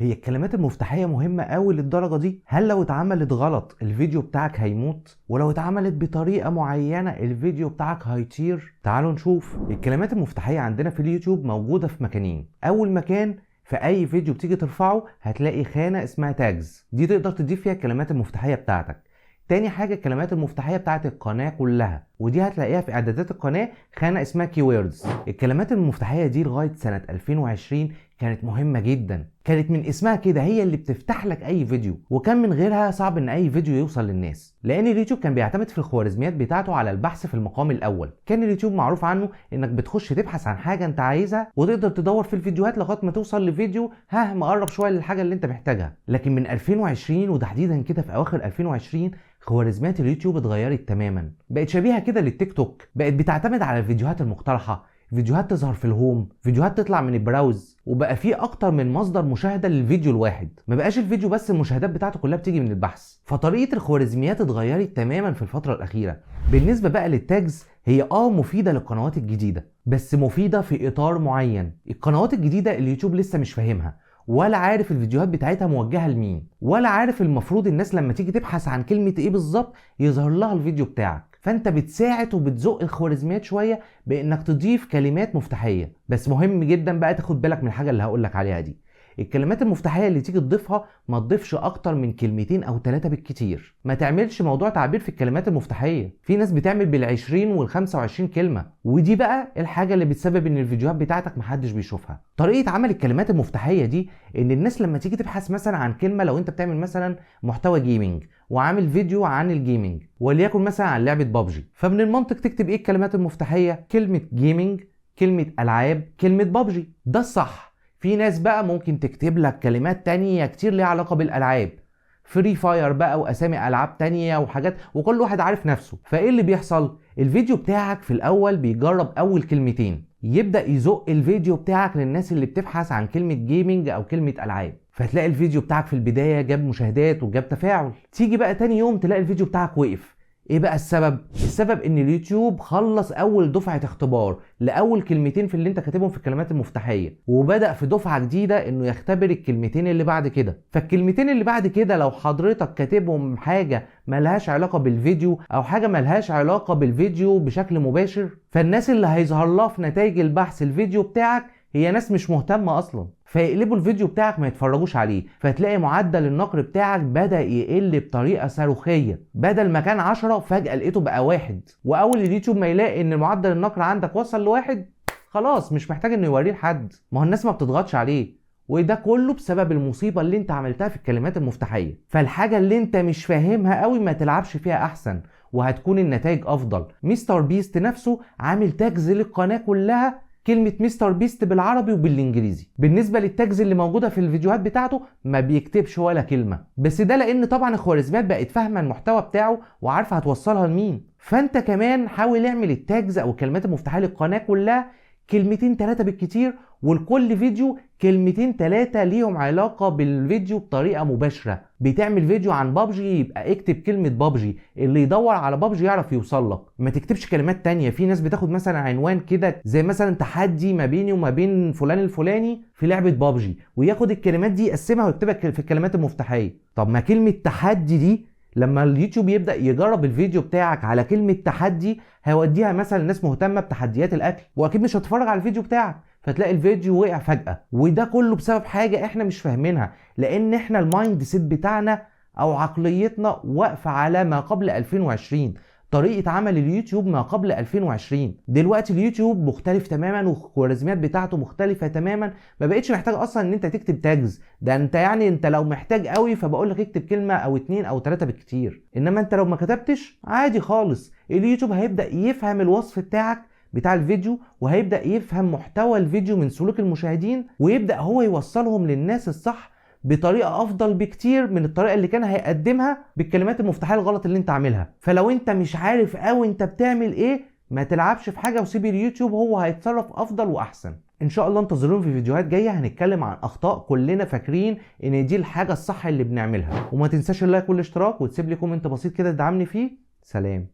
هي الكلمات المفتاحية مهمة قوي للدرجة دي؟ هل لو اتعملت غلط الفيديو بتاعك هيموت؟ ولو اتعملت بطريقة معينة الفيديو بتاعك هيطير؟ تعالوا نشوف. الكلمات المفتاحية عندنا في اليوتيوب موجودة في مكانين. اول مكان، في اي فيديو بتيجي ترفعه هتلاقي خانة اسمها تاجز، دي تقدر تضيف فيها الكلمات المفتاحية بتاعتك. تاني حاجة الكلمات المفتاحية بتاعت القناة كلها، ودي هتلاقيها في اعدادات القناة خانة اسمها كيوردز. الكلمات المفتاحية دي لغاية سنة 2020 كانت مهمة جدا، كانت من اسمها كده هي اللي بتفتح لك اي فيديو، وكان من غيرها صعب ان اي فيديو يوصل للناس، لان اليوتيوب كان بيعتمد في الخوارزميات بتاعته على البحث في المقام الاول. كان اليوتيوب معروف عنه انك بتخش تبحث عن حاجة انت عايزها وتقدر تدور في الفيديوهات لغاية ما توصل لفيديو مقرب شوية للحاجة اللي انت محتاجها. لكن من 2020 وتحديدا كده في اواخر 2020 خوارزميات اليوتيوب اتغيرت تماما، بقت شبيهة كده للتيك توك، بقت بتعتمد على الفيديوهات المقترحة، فيديوهات تظهر في الهوم، فيديوهات تطلع من البراوز، وبقى فيه اكتر من مصدر مشاهده للفيديو الواحد، ما بقاش الفيديو بس المشاهدات بتاعته كلها بتيجي من البحث. فطريقه الخوارزميات اتغيرت تماما في الفتره الاخيره. بالنسبه بقى للتاجز، هي مفيده للقنوات الجديده، بس مفيده في اطار معين. القنوات الجديده اليوتيوب لسه مش فاهمها، ولا عارف الفيديوهات بتاعتها موجهه لمين، ولا عارف المفروض الناس لما تيجي تبحث عن كلمه ايه بالظبط يظهر لها الفيديو بتاعك. فانت بتساعد وبتزق الخوارزميات شويه بانك تضيف كلمات مفتاحيه. بس مهم جدا بقى تاخد بالك من الحاجه اللي هقولك عليها دي. الكلمات المفتاحيه اللي تيجي تضيفها ما تضيفش اكتر من كلمتين او 3 بالكتير. ما تعملش موضوع تعبير في الكلمات المفتاحيه، في ناس بتعمل بال20 وال25 كلمه، ودي بقى الحاجه اللي بتسبب ان الفيديوهات بتاعتك محدش بيشوفها. طريقه عمل الكلمات المفتاحيه دي ان الناس لما تيجي تبحث مثلا عن كلمه، لو انت بتعمل مثلا محتوى جيمنج وعامل فيديو عن الجيمنج وليكن مثلا عن لعبه بابجي، فمن المنطق تكتب ايه الكلمات المفتاحيه؟ كلمه جيمنج، كلمه العاب، كلمه بابجي. ده الصح. في ناس بقى ممكن تكتب لك كلمات تانية كتير ليها علاقة بالألعاب، فري فاير بقى وأسامي ألعاب تانية وحاجات، وكل واحد عارف نفسه. فإيه اللي بيحصل؟ الفيديو بتاعك في الأول بيجرب أول كلمتين، يبدأ يزق الفيديو بتاعك للناس اللي بتبحث عن كلمة جيمنج أو كلمة ألعاب، فتلاقي الفيديو بتاعك في البداية جاب مشاهدات وجاب تفاعل. تيجي بقى تاني يوم تلاقي الفيديو بتاعك وقف. ايه بقى السبب؟ السبب ان اليوتيوب خلص اول دفعة اختبار لاول كلمتين في اللي انت كاتبهم في الكلمات المفتاحية، وبدأ في دفعة جديدة انه يختبر الكلمتين اللي بعد كده. فالكلمتين اللي بعد كده لو حضرتك كاتبهم حاجة ملهاش علاقة بالفيديو او حاجة ملهاش علاقة بالفيديو بشكل مباشر، فالناس اللي هيظهر لها في نتائج البحث الفيديو بتاعك هي ناس مش مهتمة اصلا، فيقلبوا الفيديو بتاعك ما يتفرجوش عليه، فتلاقي معدل النقر بتاعك بدأ يقل بطريقة صاروخية. بدل ما كان 10 فجأة لقيته بقى 1. واول اليوتيوب ما يلاقي ان معدل النقر عندك وصل ل1 خلاص مش محتاج انه يوريه لحد، ما هو الناس ما بتضغطش عليه. وده كله بسبب المصيبة اللي انت عملتها في الكلمات المفتاحية. فالحاجة اللي انت مش فاهمها قوي ما تلعبش فيها احسن، وهتكون النتائج افضل. مستر بيست نفسه عامل تاجز للقناة كلها كلمة مستر بيست بالعربي وبالانجليزي. بالنسبة للتاجز اللي موجودة في الفيديوهات بتاعته ما بيكتبش ولا كلمة، بس ده لان طبعا الخوارزميات بقت فاهمة المحتوى بتاعه وعارفة هتوصلها لمين. فانت كمان حاول اعمل التاجز او الكلمات المفتاحية للقناة كلها كلمتين 3 بالكتير، ولكل فيديو كلمتين 3 ليهم علاقة بالفيديو بطريقة مباشرة. بتعمل فيديو عن بابجي يبقى اكتب كلمة بابجي، اللي يدور على بابجي يعرف يوصل لك. ما تكتبش كلمات تانية. في ناس بتاخد مثلا عنوان كده زي مثلا تحدي ما بيني وما بين فلان الفلاني في لعبة بابجي، وياخد الكلمات دي يقسمها ويكتبها في الكلمات المفتاحية. طب ما كلمة تحدي دي لما اليوتيوب يبدأ يجرب الفيديو بتاعك على كلمة تحدي هيوديها مثلا الناس مهتمة بتحديات الأكل، وأكيد مش هتتفرج على الفيديو بتاعك، فتلاقي الفيديو وقع فجأة. وده كله بسبب حاجة احنا مش فاهمينها، لأن احنا المايند سيت بتاعنا أو عقليتنا واقفة على ما قبل 2020. طريقة عمل اليوتيوب ما قبل 2020. دلوقتي اليوتيوب مختلف تماما والخوارزميات بتاعته مختلفة تماما، ما بقتش محتاج اصلا ان انت تكتب تاجز. ده انت يعني انت لو محتاج قوي فبقول لك اكتب كلمة او 2 أو 3 بالكتير، انما انت لو ما كتبتش عادي خالص اليوتيوب هيبدأ يفهم الوصف بتاعك بتاع الفيديو، وهيبدأ يفهم محتوى الفيديو من سلوك المشاهدين، ويبدأ هو يوصلهم للناس الصح بطريقه افضل بكتير من الطريقه اللي كان هيقدمها بالكلمات المفتاحيه الغلط اللي انت عاملها. فلو انت مش عارف قوي انت بتعمل ايه ما تلعبش في حاجه وسيب اليوتيوب هو هيتصرف افضل واحسن. ان شاء الله انتظرونا في فيديوهات جايه هنتكلم عن اخطاء كلنا فاكرين ان دي الحاجه الصح اللي بنعملها. وما تنساش اللايك والاشتراك وتسيب لي كومنت بسيط كده تدعمني فيه. سلام.